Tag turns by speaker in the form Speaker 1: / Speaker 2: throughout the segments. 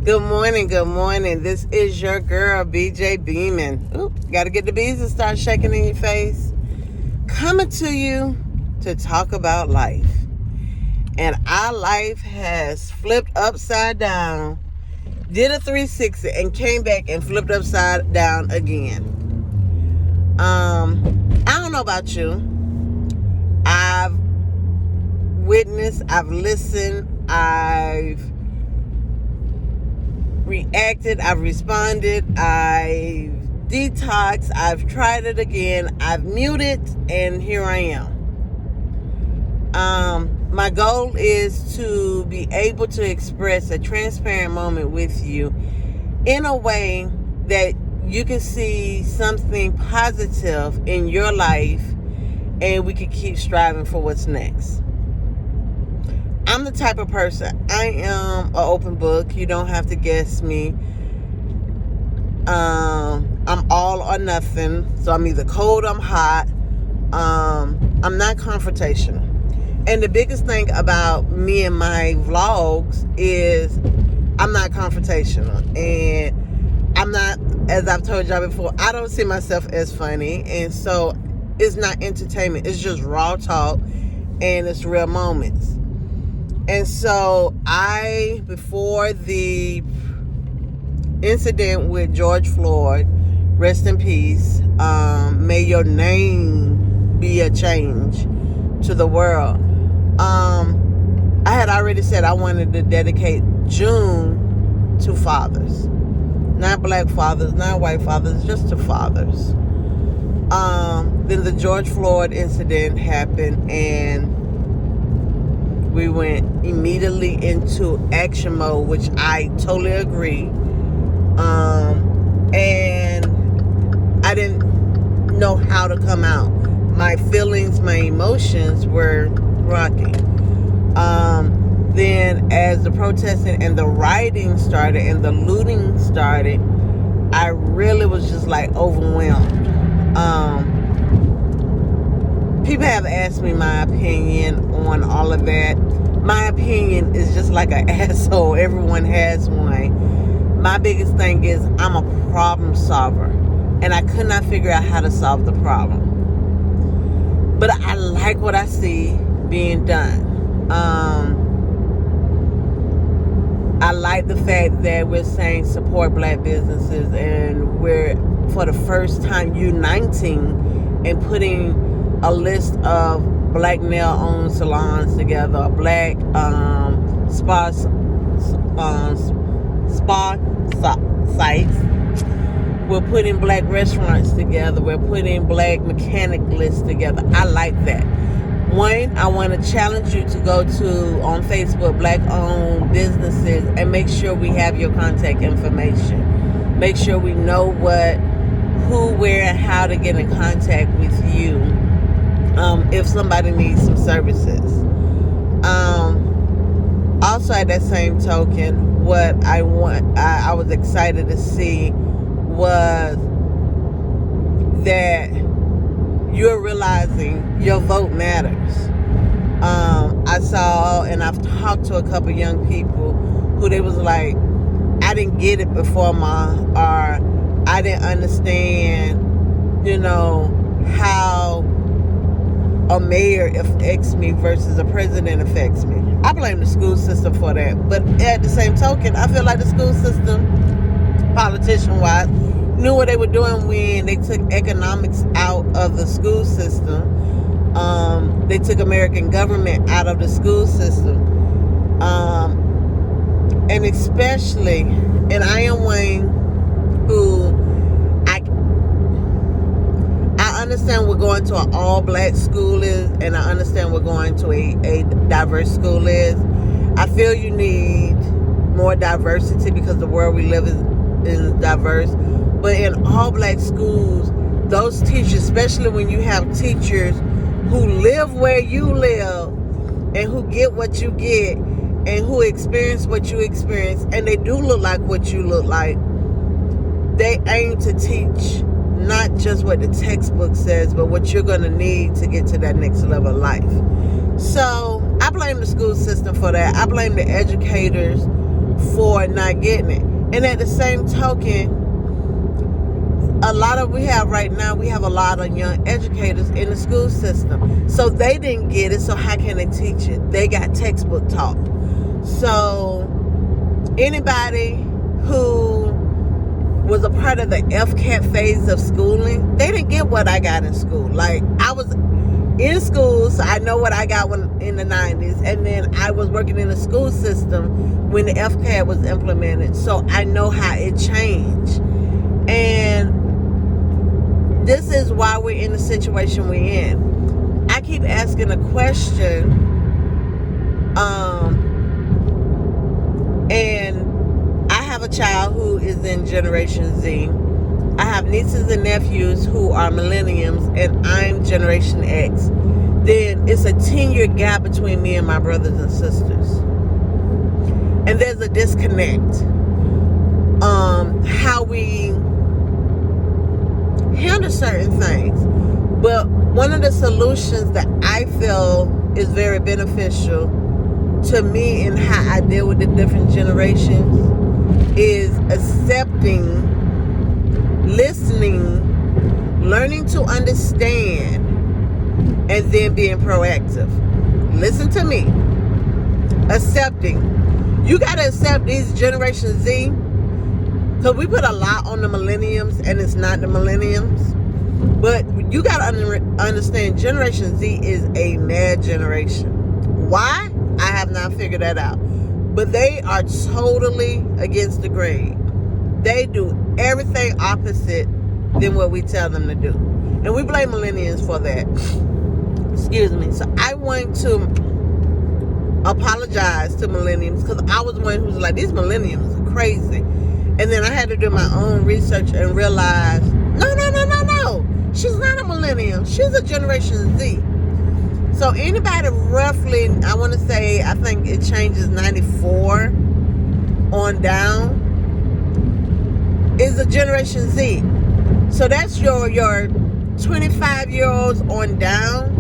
Speaker 1: Good morning, good morning. This is your girl, BJ Beeman. Gotta get the bees and start shaking in your face. Coming to you to talk about life. And our life has flipped upside down, did a 360, and came back and flipped upside down again. I don't know about you. I've witnessed, I've listened, I've reacted, I've responded, I've detoxed, I've tried it again, I've muted, and here I am. My goal is to be able to express a transparent moment with you in a way that you can see something positive in your life and we can keep striving for what's next. I'm the type of person, I am an open book. You don't have to guess me. I'm all or nothing. So I'm either cold or I'm hot. I'm not confrontational. And the biggest thing about me and my vlogs is I'm not confrontational. And I'm not, as I've told y'all before, I don't see myself as funny. And so it's not entertainment. It's just raw talk and it's real moments. And so before the incident with George Floyd, rest in peace, may your name be a change to the world. I had already said I wanted to dedicate June to fathers. Not black fathers, not white fathers, just to fathers. Then the George Floyd incident happened and we went immediately into action mode, which I totally agree. And I didn't know how to come out. My feelings, my emotions were rocking. Then as the protesting and the rioting started and the looting started, I really was just like overwhelmed. People have asked me my opinion on all of that. My opinion is just like an asshole. Everyone has one. My biggest thing is I'm a problem solver. And I could not figure out how to solve the problem. But I like what I see being done. I like the fact that we're saying support black businesses and we're for the first time uniting and putting a list of black nail-owned salons together, black spa sites. We're putting black restaurants together. We're putting black mechanic lists together. I like that. One, I want to challenge you to go to, on Facebook, black-owned businesses and make sure we have your contact information. Make sure we know what, who, where, and how to get in contact with you if somebody needs some services. Also, at that same token, what I was excited to see was that you're realizing your vote matters. I saw and I've talked to a couple young people who they was like, I didn't get it before or I didn't understand, how a mayor affects me versus a president affects me. I blame the school system for that. But at the same token, I feel like the school system, politician-wise, knew what they were doing when they took economics out of the school system. They took American government out of the school system. And especially, and I am one who, I understand we're going to an all-black school is, and I understand we're going to a diverse school is. I feel you need more diversity because the world we live in is diverse. But in all-black schools, those teachers, especially when you have teachers who live where you live and who get what you get and who experience what you experience, and they do look like what you look like, they aim to teach not just what the textbook says, but what you're going to need to get to that next level of life. So I blame the school system for that. I blame the educators for are not getting it. And at the same token, we have a lot of young educators in the school system. So they didn't get it, so how can they teach it? They got textbook taught. So anybody who was a part of the FCAT phase of schooling, they didn't get what I got in school. Like, I was in school, so I know what I got in the 90s, and then I was working in the school system when the FCAT was implemented, so I know how it changed. And this is why we're in the situation we're in. I keep asking a question, and I have a child who is in Generation Z. I have nieces and nephews who are millenniums, and I'm Generation X. Then it's a 10-year gap between me and my brothers and sisters. And there's a disconnect. How we handle certain things. But one of the solutions that I feel is very beneficial to me in how I deal with the different generations is accepting, listening, learning to understand, and then being proactive. Listen to me. Accepting. You got to accept these Generation Z, because we put a lot on the millenniums and it's not the millenniums. But you got to understand, Generation Z is a mad generation. Why? I have not figured that out. But they are totally against the grain. They do everything opposite than what we tell them to do. And we blame millennials for that. Excuse me. So I want to apologize to millennials, because I was one who was like, these millennials are crazy. And then I had to do my own research and realize, no. She's not a millennium. She's a Generation Z. So anybody roughly, I want to say, I think it changes 94 on down, is a Generation Z. So that's your 25-year-olds on down.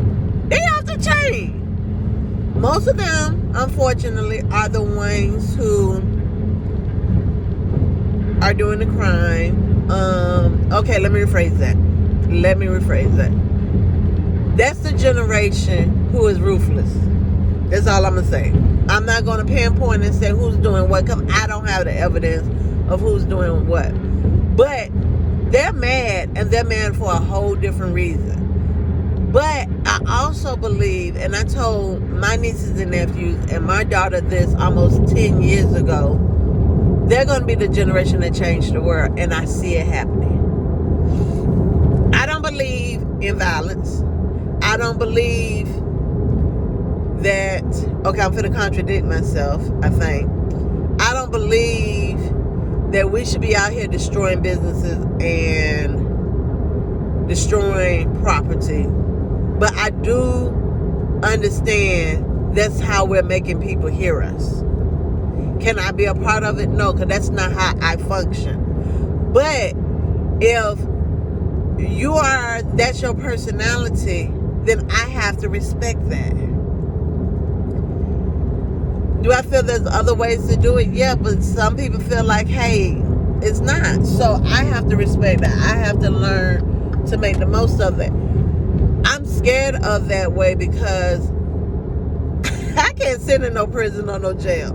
Speaker 1: They have to change. Most of them, unfortunately, are the ones who are doing the crime. Okay, let me rephrase that. That's the generation who is ruthless. That's all I'm going to say. I'm not going to pinpoint and say who's doing what, because I don't have the evidence of who's doing what. But they're mad, and they're mad for a whole different reason. But I also believe, and I told my nieces and nephews and my daughter this almost 10 years ago, they're going to be the generation that changed the world, and I see it happening. I don't believe in violence. I don't believe that, okay, I'm finna contradict myself, I think. I don't believe that we should be out here destroying businesses and destroying property. But I do understand that's how we're making people hear us. Can I be a part of it? No, because that's not how I function. But if that's your personality, then I have to respect that. Do I feel there's other ways to do it? Yeah, but some people feel like, hey, it's not. So I have to respect that. I have to learn to make the most of it. I'm scared of that way because I can't sit in no prison or no jail.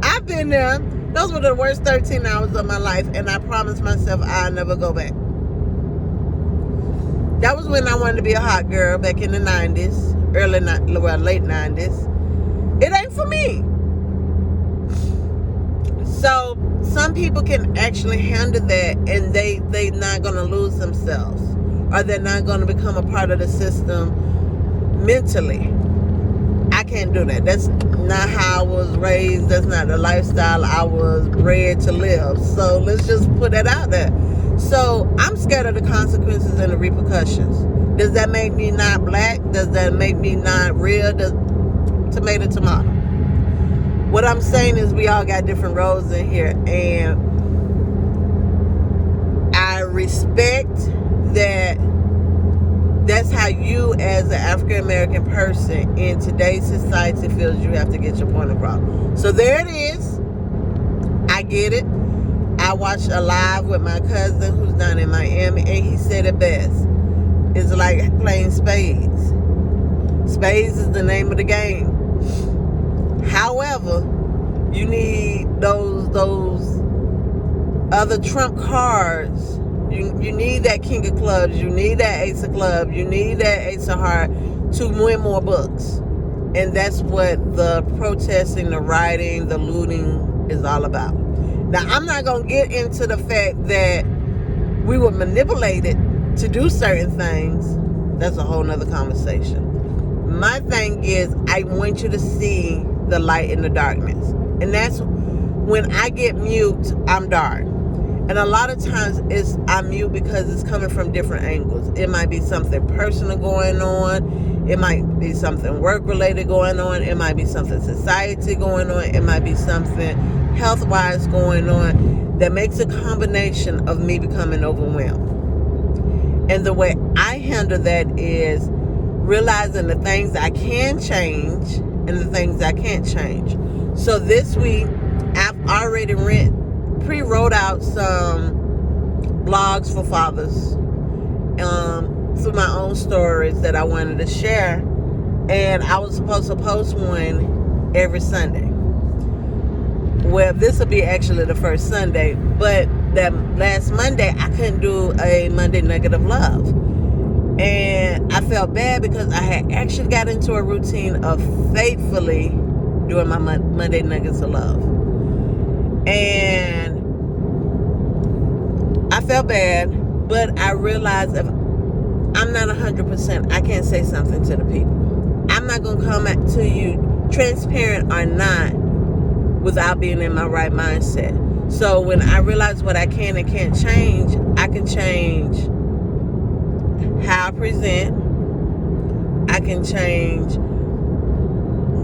Speaker 1: I've been there. Those were the worst 13 hours of my life, and I promised myself I'll never go back. That was when I wanted to be a hot girl back in the 90s, late 90s. It ain't for me. So some people can actually handle that, and they're not going to lose themselves, or they're not going to become a part of the system mentally. I can't do that. That's not how I was raised. That's not the lifestyle I was bred to live. So let's just put that out there. So I'm scared of the consequences and the repercussions. Does that make me not black? Does that make me not real? Tomato. What I'm saying is we all got different roles in here, and I respect that. That's how you, as an African American person in today's society, feels you have to get your point across. So there it is. get it. I watched a live with my cousin who's down in Miami, and he said it best. It's like playing spades. Spades is the name of the game. However, you need those other trump cards. You need that king of clubs. You need that ace of clubs. You need that ace of heart to win more books. And that's what the protesting, the rioting, the looting is all about. Now, I'm not going to get into the fact that we were manipulated to do certain things. That's a whole nother conversation. My thing is, I want you to see the light in the darkness. And that's when I get mute, I'm dark. And a lot of times I'm mute because it's coming from different angles. It might be something personal going on. It might be something work-related going on. It might be something society going on. It might be something health-wise going on that makes a combination of me becoming overwhelmed. And the way I handle that is realizing the things I can change and the things I can't change. So this week, I've already pre-wrote out some blogs for fathers through my own stories that I wanted to share. And I was supposed to post one every Sunday. Well, this will be actually the first Sunday, but that last Monday, I couldn't do a Monday Nugget of Love. And I felt bad because I had actually got into a routine of faithfully doing my Monday Nuggets of Love. And I felt bad, but I realized if I'm not 100%, I can't say something to the people. I'm not going to come to you, transparent or not, without being in my right mindset. So when I realize what I can and can't change, I can change how I present. I can change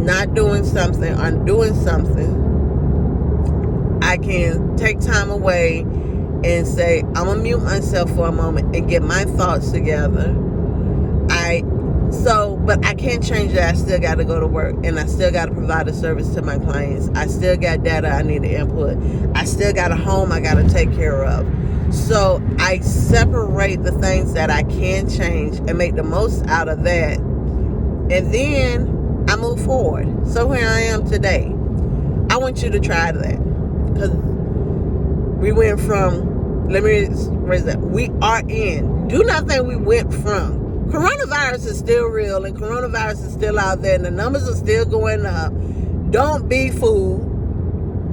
Speaker 1: not doing something or doing something. I can take time away and say, I'm going to mute myself for a moment and get my thoughts together. But I can't change that. I still got to go to work, and I still got to provide a service to my clients. I still got data I need to input. I still got a home I got to take care of. So I separate the things that I can change and make the most out of that. And then I move forward. So here I am today. I want you to try that. Because we went from, we are in. Do not think we went from. Coronavirus is still real, and coronavirus is still out there, and the numbers are still going up. Don't be fooled.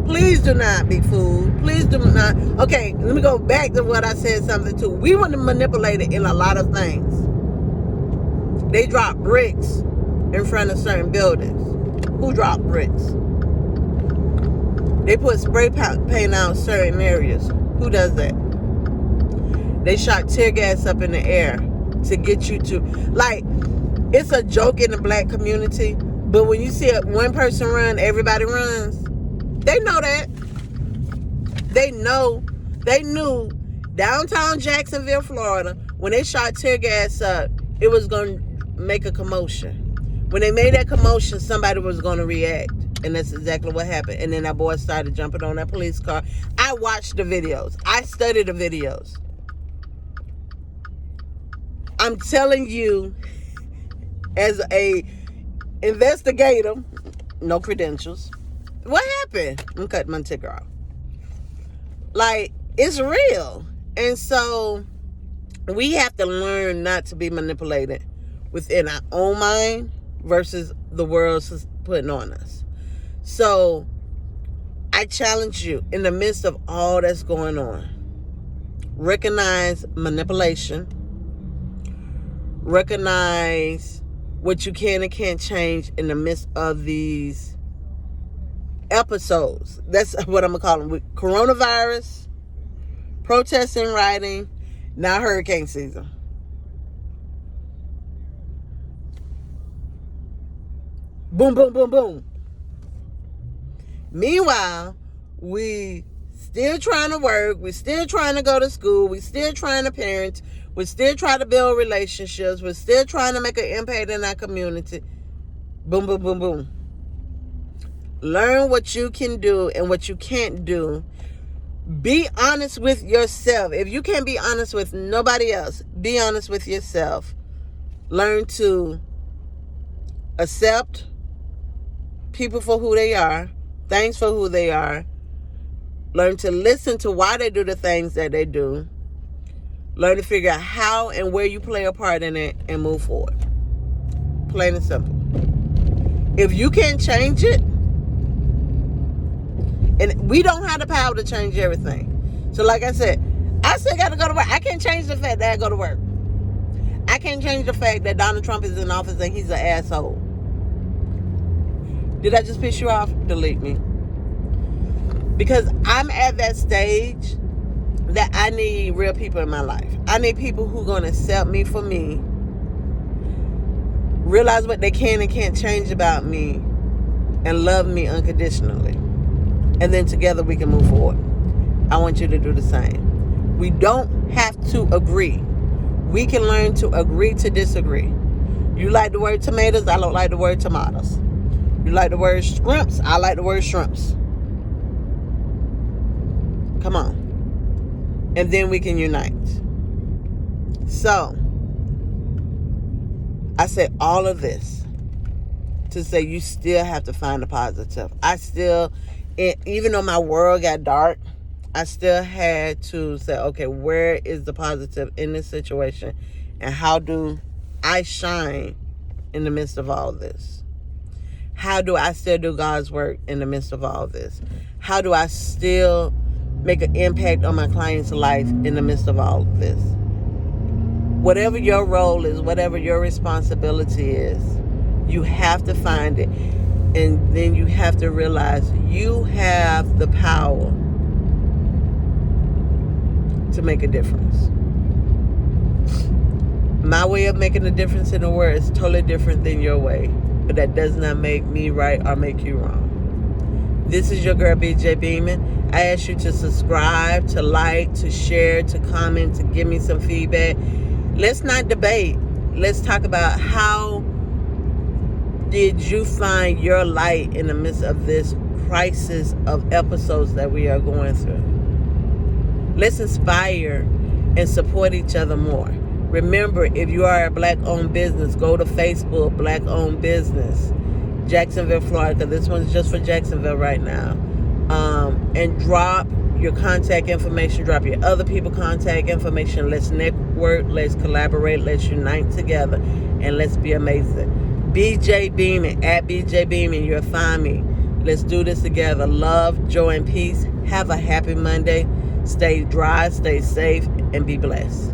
Speaker 1: Please do not be fooled. Please do not. Okay, let me go back to what I said something to. We were manipulated in a lot of things. They dropped bricks in front of certain buildings. Who dropped bricks? They put spray paint out certain areas. Who does that? They shot tear gas up in the air to get you to, like, it's a joke in the black community, but when you see one person run, everybody runs. They know that. They knew downtown Jacksonville, Florida, when they shot tear gas up, it was going to make a commotion. When they made that commotion, somebody was going to react. And that's exactly what happened. And then that boy started jumping on that police car. I watched the videos. I studied the videos. I'm telling you, as a investigator, no credentials, what happened? I'm cutting my ticker off. Like, it's real. And so we have to learn not to be manipulated within our own mind versus the world's putting on us. So I challenge you, in the midst of all that's going on, recognize manipulation. Recognize what you can and can't change in the midst of these episodes. That's what I'm going to call them. With coronavirus, protesting, rioting, now hurricane season. Boom, boom, boom, boom. Meanwhile, we still trying to work. We're still trying to go to school. We're still trying to parent. We're still trying to build relationships. We're still trying to make an impact in our community. Boom, boom, boom, boom. Learn what you can do and what you can't do. Be honest with yourself. If you can't be honest with nobody else, be honest with yourself. Learn to accept people for who they are, things for who they are. Learn to listen to why they do the things that they do. Learn to figure out how and where you play a part in it and move forward. Plain and simple. If you can't change it, and we don't have the power to change everything. So like I said, I still got to go to work. I can't change the fact that I go to work. I can't change the fact that Donald Trump is in office and he's an asshole. Did I just piss you off? Delete me. Because I'm at that stage that I need real people in my life. I need people who are going to accept me for me, realize what they can and can't change about me, and love me unconditionally. And then together we can move forward. I want you to do the same. We don't have to agree. We can learn to agree to disagree. You like the word tomatoes, I don't like the word tomatoes. You like the word shrimps, I like the word shrimps. Come on. And then we can unite. So, I said all of this to say you still have to find the positive. Even though my world got dark, I still had to say, okay, where is the positive in this situation? And how do I shine in the midst of all this? How do I still do God's work in the midst of all this? How do I still make an impact on my client's life in the midst of all of this? Whatever your role is, whatever your responsibility is, you have to find it. And then you have to realize you have the power to make a difference. My way of making a difference in the world is totally different than your way. But that does not make me right or make you wrong. This is your girl, BJ Beeman. I ask you to subscribe, to like, to share, to comment, to give me some feedback. Let's not debate. Let's talk about how did you find your light in the midst of this crisis of episodes that we are going through? Let's inspire and support each other more. Remember, if you are a Black-owned business, go to Facebook, Black-owned business, Jacksonville, Florida. This one's just for Jacksonville right now. And drop your contact information, drop your other people contact information. Let's network, let's collaborate, let's unite together, and let's be amazing. BJ Beeman, at BJ Beeman, you'll find me. Let's do this together. Love, joy, and peace. Have a happy Monday. Stay dry, stay safe, and be blessed.